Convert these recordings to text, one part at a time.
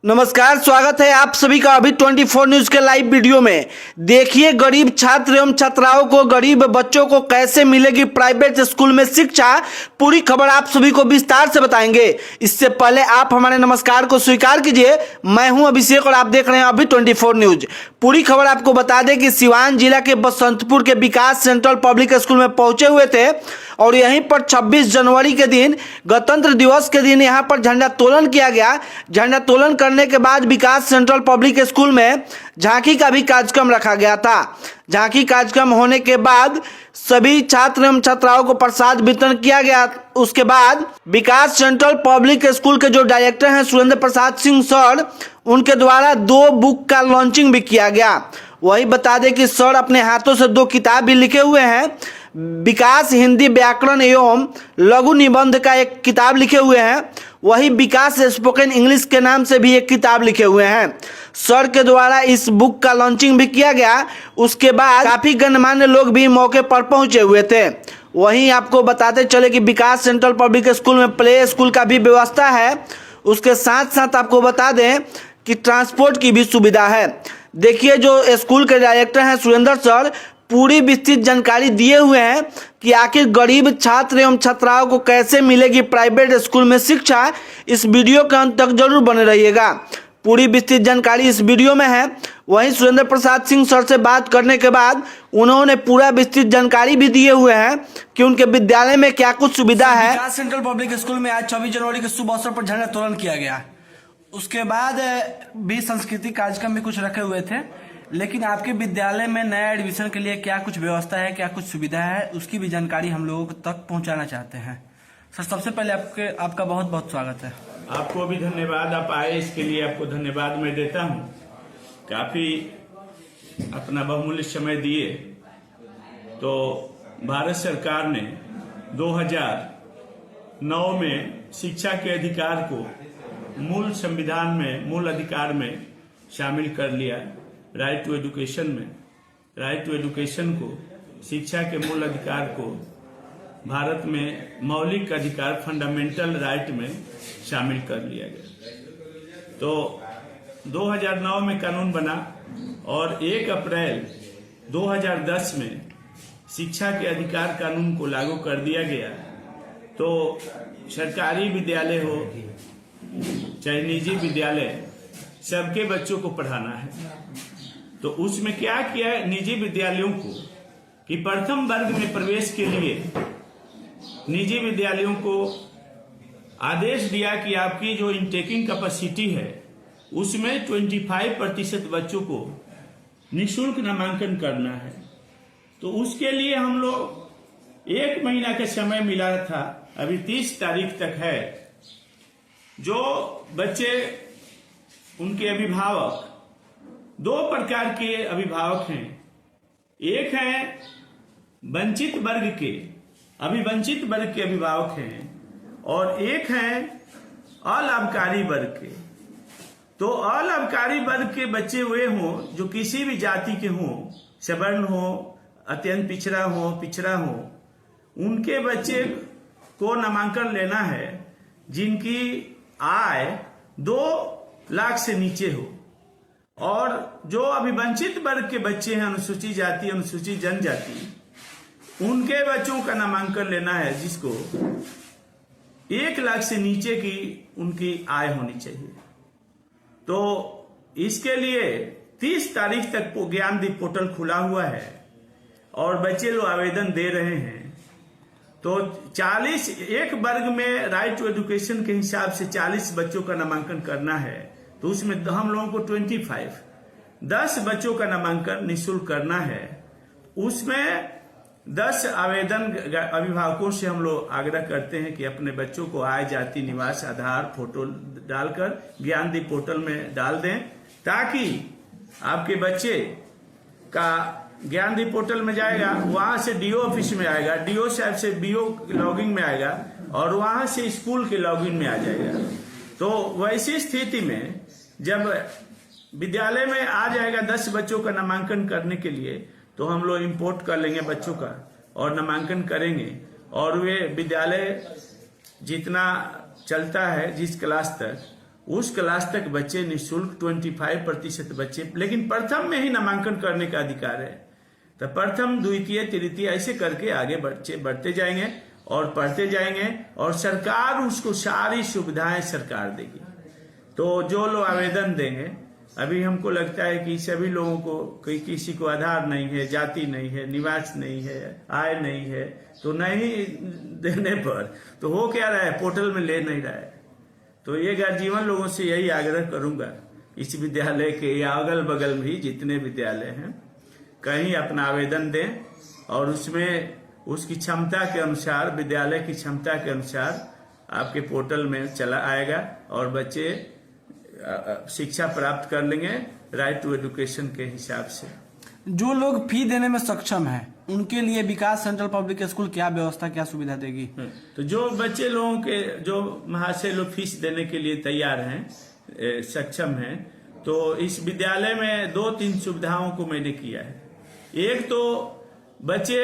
नमस्कार, स्वागत है आप सभी का अभी 24 न्यूज के लाइव वीडियो में। देखिए, गरीब छात्र एवं छात्राओं को, गरीब बच्चों को कैसे मिलेगी प्राइवेट स्कूल में शिक्षा, पूरी खबर आप सभी को विस्तार से बताएंगे। इससे पहले आप हमारे नमस्कार को स्वीकार कीजिए। मैं हूं अभिषेक और आप देख रहे हैं अभी 24 न्यूज। पूरी खबर आपको बता दें कि सिवान जिला के बसंतपुर के विकास सेंट्रल पब्लिक स्कूल में पहुंचे हुए थे और यहीं पर 26 जनवरी के दिन, गणतंत्र दिवस के दिन यहां पर झंडोत्तोलन किया गया। झंडोत्तोलन करने के बाद विकास सेंट्रल पब्लिक स्कूल में झांकी का भी कार्यक्रम रखा गया था। झांकी कार्यक्रम होने के बाद सभी छात्र एवं छात्राओं को प्रसाद वितरण किया गया। उसके बाद विकास सेंट्रल पब्लिक स्कूल के जो डायरेक्टर हैं सुरेंद्र प्रसाद सिंह सर, उनके द्वारा 2 बुक का लॉन्चिंग भी किया गया। वही बता दें कि सर अपने हाथों से 2 किताब भी लिखे हुए हैं। विकास हिंदी व्याकरण एवं लघु निबंध का एक किताब लिखे हुए हैं। वही विकास स्पोकन इंग्लिश के नाम से भी एक किताब लिखे हुए हैं। सर के द्वारा इस बुक का लॉन्चिंग भी किया गया। उसके बाद काफी गणमान्य लोग भी मौके पर पहुंचे हुए थे। वहीं आपको बताते चले कि विकास सेंट्रल पब्लिक स्कूल में प्ले स्कूल का भी व्यवस्था है। उसके साथ साथ आपको बता दें कि ट्रांसपोर्ट की भी सुविधा है। देखिए, जो स्कूल के डायरेक्टर हैं सुरेंद्र सर, पूरी विस्तृत जानकारी दिए हुए हैं कि आखिर गरीब छात्र एवं छात्राओं को कैसे मिलेगी प्राइवेट स्कूल में शिक्षा। इस वीडियो के अंत तक जरूर बने रहिएगा। पूरी विस्तृत जानकारी इस वीडियो में है। वहीं सुरेंद्र प्रसाद सिंह सर से बात करने के बाद उन्होंने पूरा विस्तृत जानकारी भी दिए हुए हैं कि उनके विद्यालय में क्या कुछ सुविधा है। विकास सेंट्रल पब्लिक स्कूल में आज 26 जनवरी के शुभ अवसर पर झंडोत्तोलन किया गया। उसके बाद भी सांस्कृतिक कार्यक्रम भी कुछ रखे हुए थे। लेकिन आपके विद्यालय में नया एडमिशन के लिए क्या कुछ व्यवस्था है, क्या कुछ सुविधा है, उसकी भी जानकारी हम लोगों तक पहुंचाना चाहते हैं। सर, सबसे पहले आपका बहुत बहुत स्वागत है। आपको भी धन्यवाद, आप आए इसके लिए आपको धन्यवाद मैं देता हूं। काफी अपना बहुमूल्य समय दिए। तो भारत सरकार ने 2009 में शिक्षा के अधिकार को मूल संविधान में, मूल अधिकार में शामिल कर लिया। राइट टू एजुकेशन में, राइट टू एजुकेशन को, शिक्षा के मूल अधिकार को भारत में मौलिक अधिकार, फंडामेंटल राइट में शामिल कर लिया गया। तो 2009 में कानून बना और 1 अप्रैल 2010 में शिक्षा के अधिकार कानून को लागू कर दिया गया। तो सरकारी विद्यालय हो चाहे निजी विद्यालय, सबके बच्चों को पढ़ाना है। तो उसमें क्या किया है, निजी विद्यालयों को कि प्रथम वर्ग में प्रवेश के लिए निजी विद्यालयों को आदेश दिया कि आपकी जो इनटेकिंग कैपेसिटी है उसमें 25% बच्चों को निःशुल्क नामांकन करना है। तो उसके लिए हम लोग 1 महीना का समय मिला था, अभी 30 तारीख तक है। जो बच्चे, उनके अभिभावक, 2 प्रकार के अभिभावक हैं। एक है वंचित वर्ग के, अभिवंचित वर्ग के अभिभावक हैं, और एक है अलाभकारी वर्ग के। तो अलाभकारी वर्ग के बच्चे वे हों जो किसी भी जाति के हों, सवर्ण हो, अत्यंत पिछड़ा हो, उनके बच्चे को नामांकन लेना है जिनकी आय 2 लाख से नीचे हो। और जो अभिवंचित वर्ग के बच्चे हैं, अनुसूचित जाति, अनुसूचित जनजाति, उनके बच्चों का नामांकन लेना है जिसको 1 लाख से नीचे की उनकी आय होनी चाहिए। तो इसके लिए 30 तारीख तक ज्ञानदीप पोर्टल खुला हुआ है और बच्चे लोग आवेदन दे रहे हैं। तो 40 एक वर्ग में राइट टू एजुकेशन के हिसाब से 40 बच्चों का नामांकन करना है। तो उसमें हम लोगों को 10 बच्चों का नामांकन निःशुल्क करना है। उसमें 10 आवेदन अभिभावकों से हम लोग आग्रह करते हैं कि अपने बच्चों को आय, जाति, निवास, आधार, फोटो डालकर ज्ञानदीप पोर्टल में डाल दें, ताकि आपके बच्चे का ज्ञानदीप पोर्टल में जाएगा, वहां से डीओ ऑफिस में आएगा, डीओ साहब से बीओ लॉगिन में आएगा और वहां से स्कूल के लॉगिन में आ जाएगा। तो वैसी स्थिति में जब विद्यालय में आ जाएगा 10 बच्चों का नामांकन करने के लिए, तो हम लोग इंपोर्ट कर लेंगे बच्चों का और नामांकन करेंगे। और वे विद्यालय जितना चलता है जिस क्लास तक, उस क्लास तक बच्चे निःशुल्क 25% बच्चे, लेकिन प्रथम में ही नामांकन करने का अधिकार है। तो प्रथम, द्वितीय, तृतीय ऐसे करके आगे बच्चे बढ़ते जाएंगे और पढ़ते जाएंगे और सरकार उसको सारी सुविधाएं सरकार देगी। तो जो लोग आवेदन देंगे, अभी हमको लगता है कि सभी लोगों को, कोई किसी को आधार नहीं है, जाति नहीं है, निवास नहीं है, आय नहीं है, तो नहीं देने पर तो हो क्या रहा है, पोर्टल में ले नहीं रहा है। तो ये गार्जियन लोगों से यही आग्रह करूंगा, इस विद्यालय के या अगल बगल भी जितने विद्यालय हैं, कहीं अपना आवेदन दें और उसमें उसकी क्षमता के अनुसार, विद्यालय की क्षमता के अनुसार आपके पोर्टल में चला आएगा और बच्चे शिक्षा प्राप्त कर लेंगे राइट टू एजुकेशन के हिसाब से। जो लोग फी देने में सक्षम हैं, उनके लिए विकास सेंट्रल पब्लिक स्कूल क्या व्यवस्था, क्या सुविधा देगी? तो जो बच्चे लोगों के, जो महाशय लोग फीस देने के लिए तैयार हैं, सक्षम हैं, तो इस विद्यालय में 2-3 सुविधाओं को मैंने किया है। एक तो बच्चे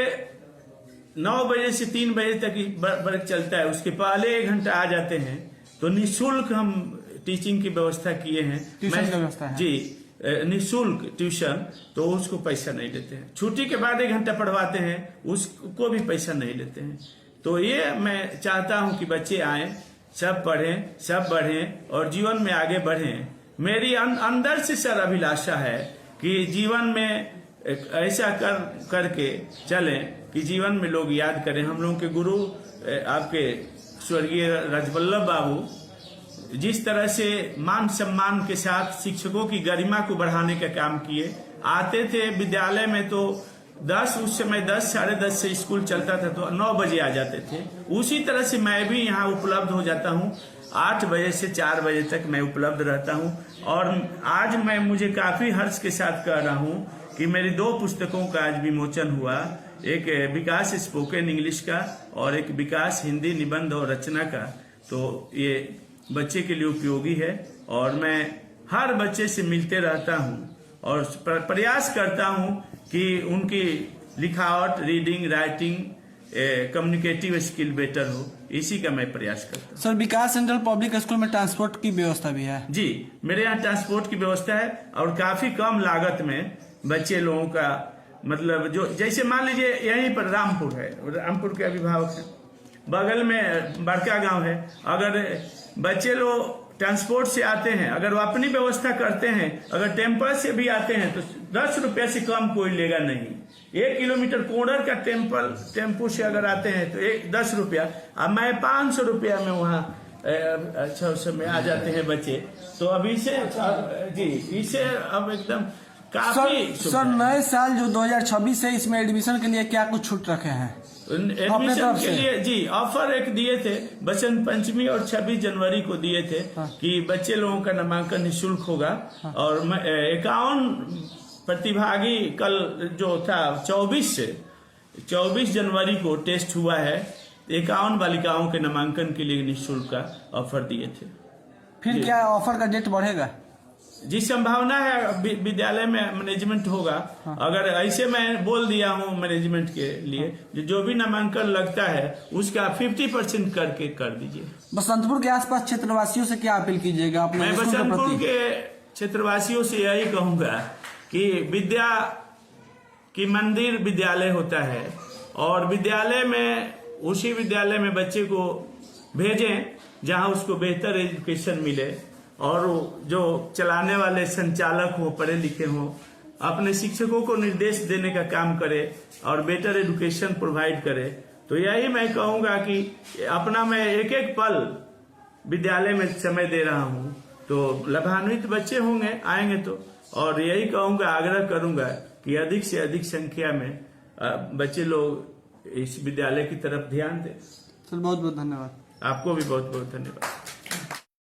9 बजे से 3 बजे तक वर्ग चलता है, उसके पहले 1 घंटा आ जाते हैं, तो निःशुल्क हम टीचिंग की व्यवस्था किए हैं। ट्यूशन की व्यवस्था है जी, निःशुल्क ट्यूशन, तो उसको पैसा नहीं लेते हैं। छुट्टी के बाद 1 घंटा पढ़वाते हैं, उसको भी पैसा नहीं लेते हैं। तो ये मैं चाहता हूं कि बच्चे आए, सब पढ़ें, सब बढ़ें और जीवन में आगे बढ़ें। मेरी अंदर से सर अभिलाषा है कि जीवन में ऐसा करके चलें कि जीवन में लोग याद करें। हम लोगों के गुरु आपके स्वर्गीय राजवल्लभ बाबू जिस तरह से मान सम्मान के साथ शिक्षकों की गरिमा को बढ़ाने का काम किए, आते थे विद्यालय में तो 10, उस समय 10, 10:30 से स्कूल चलता था, तो 9 बजे आ जाते थे। उसी तरह से मैं भी यहाँ उपलब्ध हो जाता हूँ, 8 बजे से 4 बजे तक मैं उपलब्ध रहता हूँ। और आज मुझे काफी हर्ष के साथ कह रहा हूँ कि मेरी 2 पुस्तकों का आज विमोचन हुआ, एक विकास स्पोकन इंग्लिश का और एक विकास हिंदी निबंध और रचना का। तो ये बच्चे के लिए उपयोगी है और मैं हर बच्चे से मिलते रहता हूँ और प्रयास करता हूँ कि उनकी लिखावट, reading, writing, communicative skill better हो, इसी का मैं प्रयास करता हूँ। सर, विकास सेंट्रल पब्लिक स्कूल में ट्रांसपोर्ट की व्यवस्था भी है? जी, मेरे यहाँ ट्रांसपोर्ट की व्यवस्था है और काफी कम लागत में बच्चे लोगों का, मतलब जो जैसे मान लीजिए यहीं पर रामपुर है, रामपुर के अभिभावक है, बगल में बड़का गांव है, अगर बच्चे लोग ट्रांसपोर्ट से आते हैं, अगर वो अपनी व्यवस्था करते हैं, अगर टेम्पल से भी आते हैं तो 10 रुपये से कम कोई लेगा नहीं। 1 किलोमीटर कोडर का टेम्पो से अगर आते हैं तो 10 रुपया, अब मैं 500 रुपया में वहाँ अच्छा समय आ जाते हैं बच्चे। तो अभी से जी, इसे अब एकदम काफी सर नए साल जो 2026 है, इसमें एडमिशन के लिए क्या कुछ छूट रखे हैं? एडमिशन के लिए जी ऑफर एक दिए थे, बसंत पंचमी और 26 जनवरी को दिए थे। हाँ। कि बच्चे लोगों का नामांकन निःशुल्क होगा। हाँ। और 51 प्रतिभागी कल जो था 24 जनवरी को टेस्ट हुआ है, 51 बालिकाओं के नामांकन के लिए निःशुल्क का ऑफर दिए थे। फिर क्या ऑफर का डेट बढ़ेगा? जी, संभावना है विद्यालय में मैनेजमेंट होगा। हाँ। अगर ऐसे मैं बोल दिया हूँ मैनेजमेंट के लिए, हाँ। जो भी नामांकन लगता है उसका 50% करके कर दीजिए। बसंतपुर के आसपास क्षेत्रवासियों से क्या अपील कीजिएगा अपने? मैं बसंतपुर के क्षेत्रवासियों से यही कहूंगा कि विद्या की मंदिर विद्यालय होता है और विद्यालय में, उसी विद्यालय में बच्चे को भेजें जहाँ उसको बेहतर एजुकेशन मिले और जो चलाने वाले संचालक हो, पढ़े लिखे हो, अपने शिक्षकों को निर्देश देने का काम करे और बेटर एजुकेशन प्रोवाइड करे। तो यही मैं कहूंगा कि अपना मैं एक पल विद्यालय में समय दे रहा हूं, तो लाभान्वित बच्चे होंगे, आएंगे तो। और यही कहूंगा, आग्रह करूंगा कि अधिक से अधिक संख्या में बच्चे लोग इस विद्यालय की तरफ ध्यान दें। सर, बहुत बहुत धन्यवाद। आपको भी बहुत बहुत धन्यवाद।